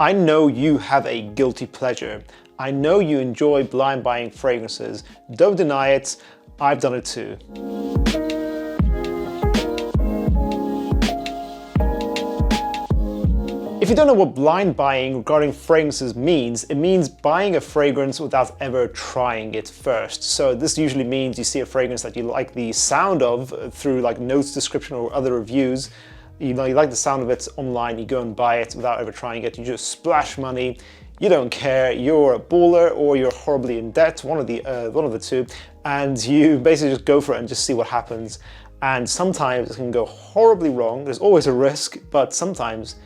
I know you have a guilty pleasure. I know you enjoy blind buying fragrances. Don't deny it, I've done it too. If you don't know what blind buying regarding fragrances means, it means buying a fragrance without ever trying it first. So this usually means you see a fragrance that you like the sound of through like notes description or other reviews. You know, you like the sound of it online, you go and buy it without ever trying it, you just splash money, you don't care, you're a baller or you're horribly in debt, one of the two, and you basically just go for it and just see what happens. And sometimes it can go horribly wrong, there's always a risk, but sometimes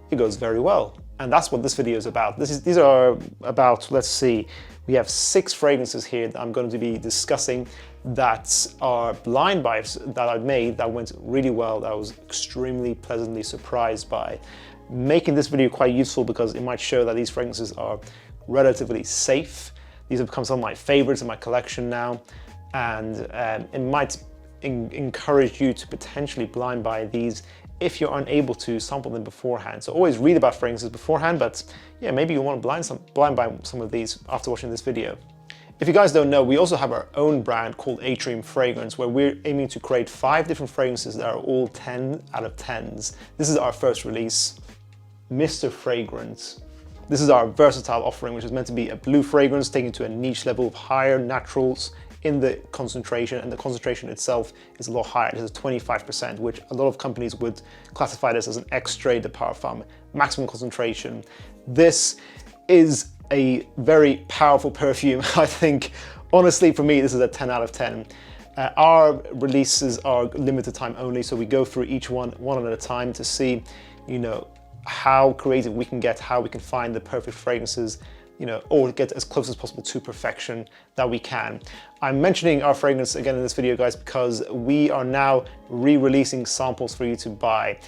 it goes very well. And that's what this video is about. These are about, let's see, we have 6 fragrances here that I'm going to be discussing that are blind buys that I've made that went really well, that I was extremely pleasantly surprised by. Making this video quite useful because it might show that these fragrances are relatively safe. These have become some of my favorites in my collection now, and it might encourage you to potentially blind buy these if you're unable to sample them beforehand. So always read about fragrances beforehand, but yeah, maybe you want to blind buy some of these after watching this video. If you guys don't know, we also have our own brand called Atrium Fragrance, where we're aiming to create 5 different fragrances that are all 10 out of 10s. This is our first release, Mr. Fragrance. This is our versatile offering, which is meant to be a blue fragrance taken to a niche level of higher naturals in the concentration, and the concentration itself is a lot higher. This is 25%, which a lot of companies would classify this as an extrait de parfum, maximum concentration. This is a very powerful perfume. I think, honestly, for me, this is a 10 out of 10. Our releases are limited time only, so we go through each one at a time to see, you know, how creative we can get, how we can find the perfect fragrances, you know, or get as close as possible to perfection that we can. I'm mentioning our fragrance again in this video, guys, because we are now re-releasing samples for you to buy.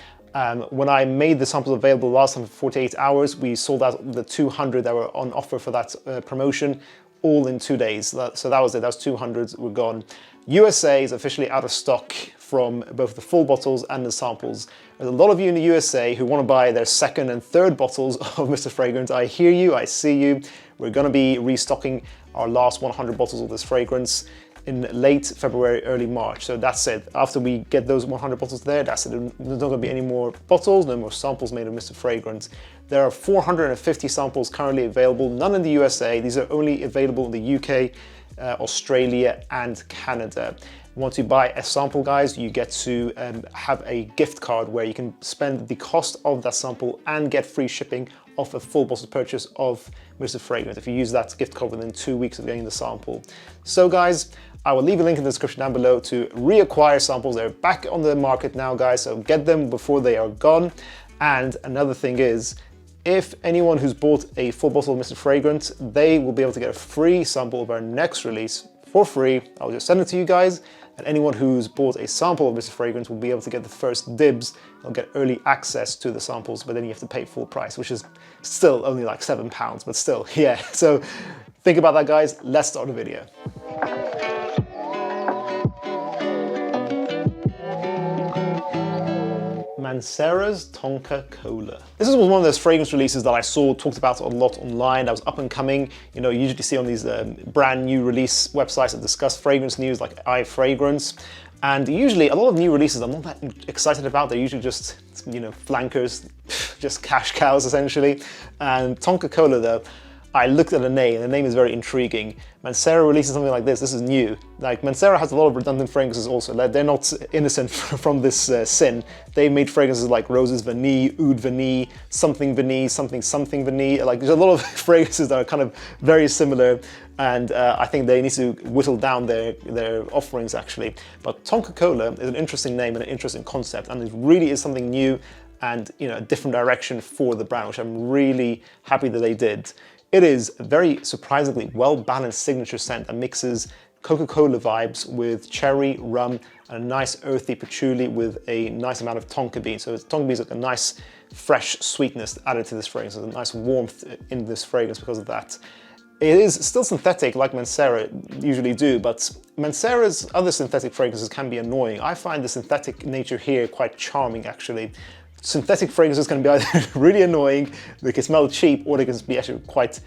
When I made the samples available last time for 48 hours, we sold out the 200 that were on offer for that promotion all in 2 days. So that was it, that was 200 were gone. USA is officially out of stock from both the full bottles and the samples. There's a lot of you in the USA who want to buy their 2nd and 3rd bottles of Mr. Fragrance. I hear you, I see you. We're going to be restocking our last 100 bottles of this fragrance in late February, early March. So that's it. After we get those 100 bottles there, that's it. There's not going to be any more bottles, no more samples made of Mr. Fragrance. There are 450 samples currently available, none in the USA. These are only available in the UK, Australia and Canada. Once you buy a sample, guys, you get to have a gift card where you can spend the cost of that sample and get free shipping off a full bottle purchase of Mr. Fragrance if you use that gift card within 2 weeks of getting the sample. So guys, I will leave a link in the description down below to reacquire samples. They're back on the market now, guys, so get them before they are gone. And another thing is, if anyone who's bought a full bottle of Mr. Fragrance, they will be able to get a free sample of our next release for free. I'll just send it to you guys. And anyone who's bought a sample of Mr. Fragrance will be able to get the first dibs. They'll get early access to the samples, but then you have to pay full price, which is still only like £7, but still, yeah. So think about that, guys. Let's start the video. Mancera's Tonka Cola. This was one of those fragrance releases that I saw talked about a lot online. That was up and coming. You know, you usually see on these brand new release websites that discuss fragrance news like iFragrance. And usually a lot of new releases I'm not that excited about. They're usually just, you know, flankers, just cash cows essentially. And Tonka Cola though, I looked at the name, and the name is very intriguing. Mancera releases something like this is new. Like, Mancera has a lot of redundant fragrances also. They're not innocent from this sin. They made fragrances like Roses Vanille, Oud Vanille, something Vanille, something Vanille. Like, there's a lot of fragrances that are kind of very similar, and I think they need to whittle down their offerings actually. But Tonka Cola is an interesting name and an interesting concept, and it really is something new and, you know, a different direction for the brand, which I'm really happy that they did. It is a very surprisingly well-balanced signature scent that mixes Coca-Cola vibes with cherry, rum, and a nice earthy patchouli with a nice amount of tonka bean. So tonka bean is like a nice fresh sweetness added to this fragrance. There's a nice warmth in this fragrance because of that. It is still synthetic like Mancera usually do, but Mancera's other synthetic fragrances can be annoying. I find the synthetic nature here quite charming actually. Synthetic fragrances can be either really annoying, they can smell cheap, or they can be actually quite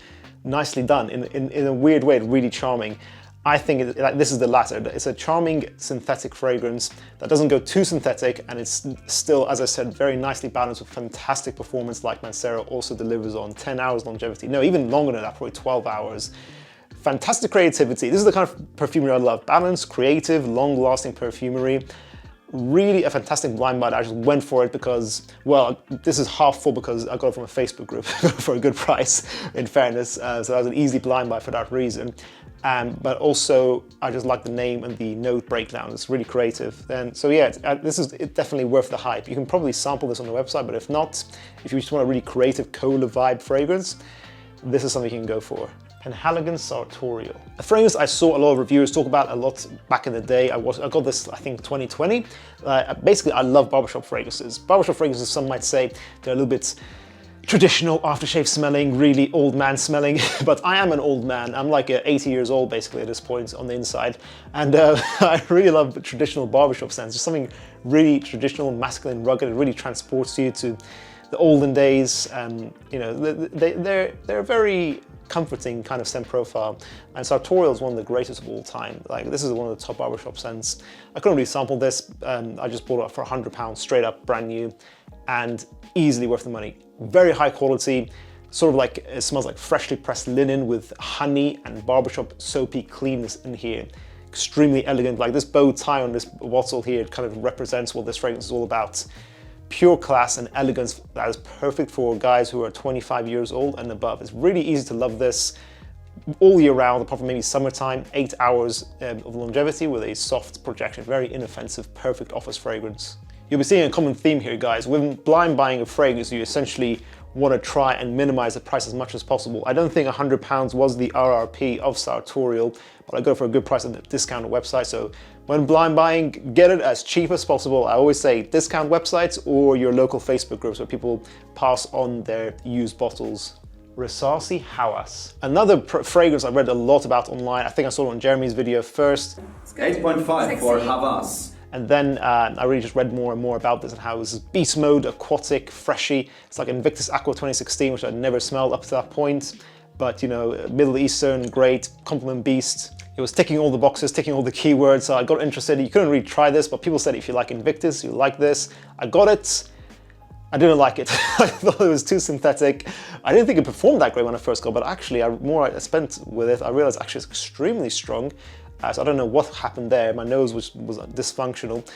nicely done in a weird way, really charming. I think this is the latter. It's a charming synthetic fragrance that doesn't go too synthetic, and it's still, as I said, very nicely balanced with fantastic performance like Mancera also delivers on. 10 hours longevity, no, even longer than that, probably 12 hours. Fantastic creativity. This is the kind of perfumery I love. Balanced, creative, long-lasting perfumery. Really a fantastic blind buy. I just went for it because, well, this is half full because I got it from a Facebook group for a good price, in fairness. So that was an easy blind buy for that reason. But also, I just like the name and the note breakdown. It's really creative. So yeah, this is definitely worth the hype. You can probably sample this on the website, but if not, if you just want a really creative cola vibe fragrance, this is something you can go for. Penhaligon Sartorial. A fragrance I saw a lot of reviewers talk about a lot back in the day. I got this, I think, 2020. Basically, I love barbershop fragrances. Barbershop fragrances, some might say, they're a little bit traditional, aftershave smelling, really old man smelling, but I am an old man. I'm like 80 years old basically at this point on the inside, and I really love traditional barbershop scents. Just something really traditional, masculine, rugged. It really transports you to the olden days. You know, they're a very comforting kind of scent profile, and Sartorial is one of the greatest of all time. Like, this is one of the top barbershop scents. I couldn't really sample this. I just bought it for £100 straight up, brand new, and easily worth the money. Very high quality, sort of like, it smells like freshly pressed linen with honey and barbershop soapy cleanness in here. Extremely elegant. Like, this bow tie on this bottle here, it kind of represents what this fragrance is all about. Pure class and elegance that is perfect for guys who are 25 years old and above. It's really easy to love this all year round, apart from maybe summertime. 8 hours of longevity with a soft projection. Very inoffensive, perfect office fragrance. You'll be seeing a common theme here, guys. When blind buying a fragrance, you essentially want to try and minimize the price as much as possible. I don't think £100 was the RRP of Sartorial, but I go for a good price on the discounted website. So when blind buying, get it as cheap as possible. I always say discount websites or your local Facebook groups where people pass on their used bottles. Rasasi Hawas. Another fragrance I read a lot about online. I think I saw it on Jeremy's video first. 8.5 for Hawas. And then I really just read more and more about this and how this is beast mode, aquatic, freshy. It's like Invictus Aqua 2016, which I'd never smelled up to that point. But, you know, Middle Eastern, great, compliment beast. It was ticking all the boxes, ticking all the keywords. So I got interested. You couldn't really try this, but people said if you like Invictus, you like this. I got it. I didn't like it. I thought it was too synthetic. I didn't think it performed that great when I first got it, but actually, the more I spent with it, I realized actually it's extremely strong. So I don't know what happened there. My nose was dysfunctional.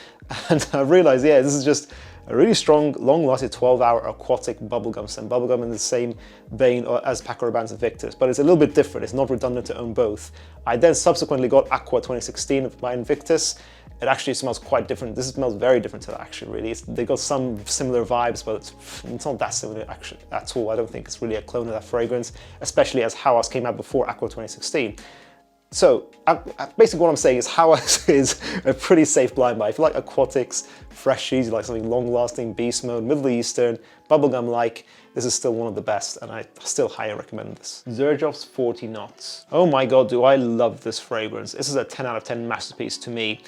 And I realized, yeah, this is just a really strong, long-lasting 12-hour aquatic bubblegum scent. Bubblegum in the same vein as Paco Rabanne's Invictus, but it's a little bit different. It's not redundant to own both. I then subsequently got Aqua 2016 by Invictus. It actually smells quite different. This smells very different to that, actually, really. They got some similar vibes, but it's not that similar actually at all. I don't think it's really a clone of that fragrance, especially as Hawas came out before Aqua 2016. So basically what I'm saying is Hawas is a pretty safe blind buy. If you like aquatics, freshies, you like something long-lasting, beast mode, Middle Eastern, bubblegum-like, this is still one of the best, and I still highly recommend this. Xerjoff's 40 Knots. Oh my god, do I love this fragrance. This is a 10 out of 10 masterpiece to me.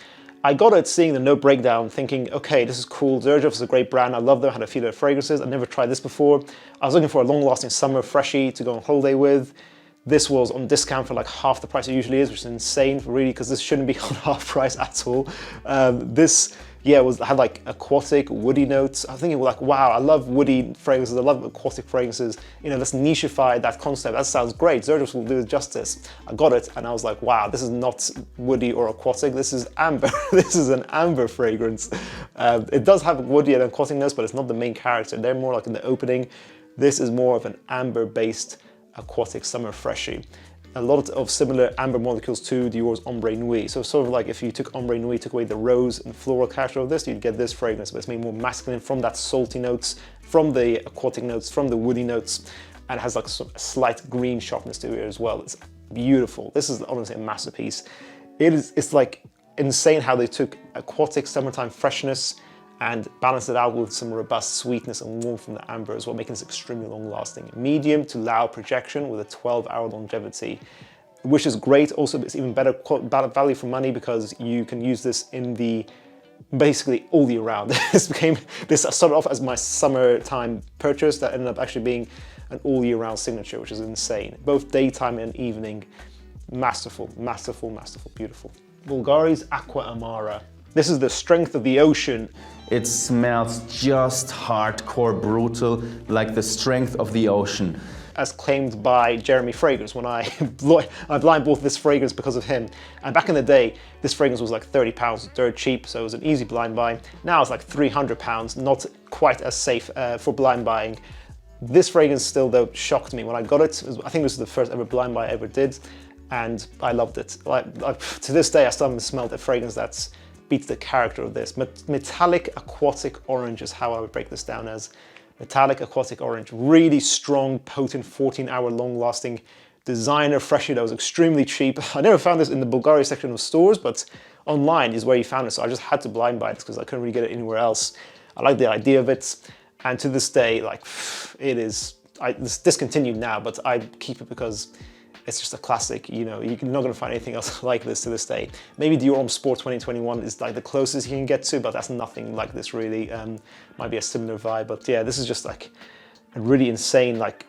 I got it seeing the note breakdown, thinking, okay, this is cool. Xerjoff is a great brand. I love them. I had a few of their fragrances. I've never tried this before. I was looking for a long-lasting summer freshie to go on holiday with. This was on discount for like half the price it usually is, which is insane, really, because this shouldn't be on half price at all. This, yeah, had like aquatic, woody notes. I was thinking, like, wow, I love woody fragrances. I love aquatic fragrances. You know, let's nicheify that concept. That sounds great. Xerjoff will do it justice. I got it, and I was like, wow, this is not woody or aquatic. This is amber. This is an amber fragrance. It does have woody and aquatic notes, but it's not the main character. They're more like in the opening. This is more of an amber-based aquatic summer freshie. A lot of similar amber molecules to Dior's Ombre Nuit. So sort of like if you took Ombre Nuit, took away the rose and floral character of this, you'd get this fragrance, but it's made more masculine from that salty notes, from the aquatic notes, from the woody notes, and it has like a slight green sharpness to it as well. It's beautiful. This is honestly a masterpiece. It's like insane how they took aquatic summertime freshness and balance it out with some robust sweetness and warmth from the amber as well, making this extremely long-lasting. Medium to loud projection with a 12-hour longevity, which is great. Also, it's even better value for money because you can use this in the basically all year round. This started off as my summertime purchase that ended up actually being an all year round signature, which is insane. Both daytime and evening. Masterful, masterful, masterful, beautiful. Bulgari's Aqua Amara. This is the strength of the ocean. It smells just hardcore brutal, like the strength of the ocean. As claimed by Jeremy Fragrance when I blind bought this fragrance because of him. And back in the day, this fragrance was like £30, dirt cheap, so it was an easy blind buy. Now it's like £300, not quite as safe for blind buying. This fragrance still though shocked me when I got it. I think this is the first ever blind buy I ever did, and I loved it. To this day, I still haven't smelled a fragrance that's beats the character of this. Metallic aquatic orange is how I would break this down as. Metallic aquatic orange, really strong, potent, 14-hour long-lasting designer freshie that was extremely cheap. I never found this in the Bulgari section of stores, but online is where you found it, so I just had to blind buy it because I couldn't really get it anywhere else. I like the idea of it, and to this day, like, it is, it's discontinued now, but I keep it because it's just a classic, you know, you're not going to find anything else like this to this day. Maybe Dior Homme Sport 2021 is like the closest you can get to, but that's nothing like this really. Might be a similar vibe, but yeah, this is just like a really insane, like,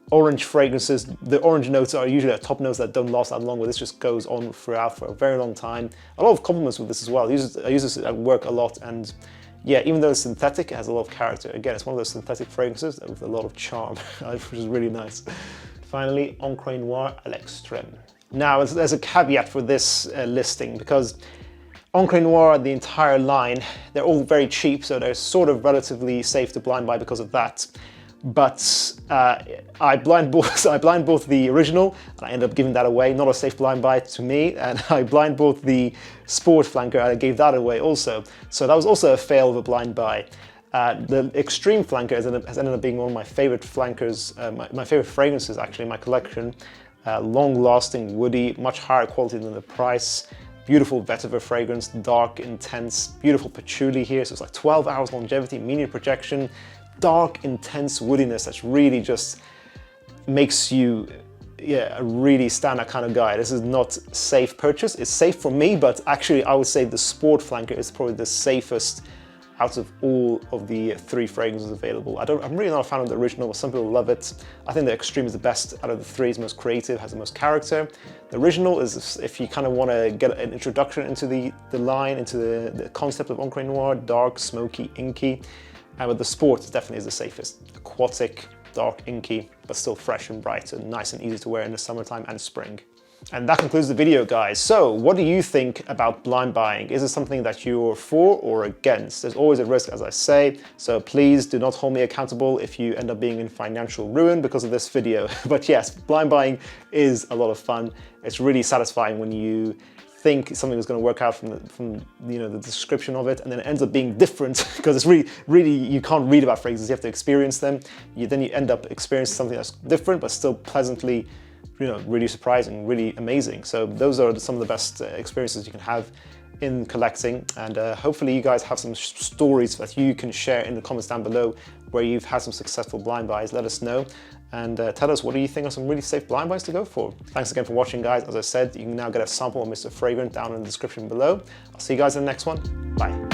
orange fragrances. The orange notes are usually top notes that don't last that long, but this just goes on throughout for a very long time. A lot of compliments with this as well. I use this at work a lot, and yeah, even though it's synthetic, it has a lot of character. Again, it's one of those synthetic fragrances with a lot of charm, which is really nice. Finally, Encre Noire à l'extrême. Now, there's a caveat for this listing because Encre Noire, the entire line, they're all very cheap, so they're sort of relatively safe to blind buy because of that. But I blind bought the original, and I ended up giving that away. Not a safe blind buy to me, and I blind bought the Sport flanker, and I gave that away also. So that was also a fail of a blind buy. The Extreme flanker has ended up being one of my favorite flankers, my favorite fragrances actually in my collection. Long-lasting, woody, much higher quality than the price. Beautiful vetiver fragrance, dark, intense, beautiful patchouli here. So it's like 12 hours longevity, medium projection, dark, intense woodiness that's really just makes you, yeah, a really standout kind of guy. This is not safe purchase. It's safe for me, but actually I would say the Sport flanker is probably the safest out of all of the three fragrances available. I'm really not a fan of the original, but some people love it. I think the Extreme is the best out of the three, is most creative, has the most character. The original is if you kind of want to get an introduction into the line, into the concept of Encre Noire, dark, smoky, inky. But the Sport definitely is the safest. Aquatic, dark, inky, but still fresh and bright and nice and easy to wear in the summertime and spring. And that concludes the video, guys. So what do you think about blind buying? Is it something that you're for or against? There's always a risk, as I say, so please do not hold me accountable if you end up being in financial ruin because of this video. But yes, blind buying is a lot of fun. It's really satisfying when you think something is going to work out from you know, the description of it, and then it ends up being different because it's really you can't read about fragrances, you have to experience them. Then you end up experiencing something that's different but still pleasantly, you know, really surprising, really amazing. So those are some of the best experiences you can have in collecting, and hopefully you guys have some stories that you can share in the comments down below where you've had some successful blind buys. Let us know and tell us what do you think are some really safe blind buys to go for. Thanks again for watching, guys. As I said, you can now get a sample of Mr. Fragrant down in the description below. I'll see you guys in the next one. Bye.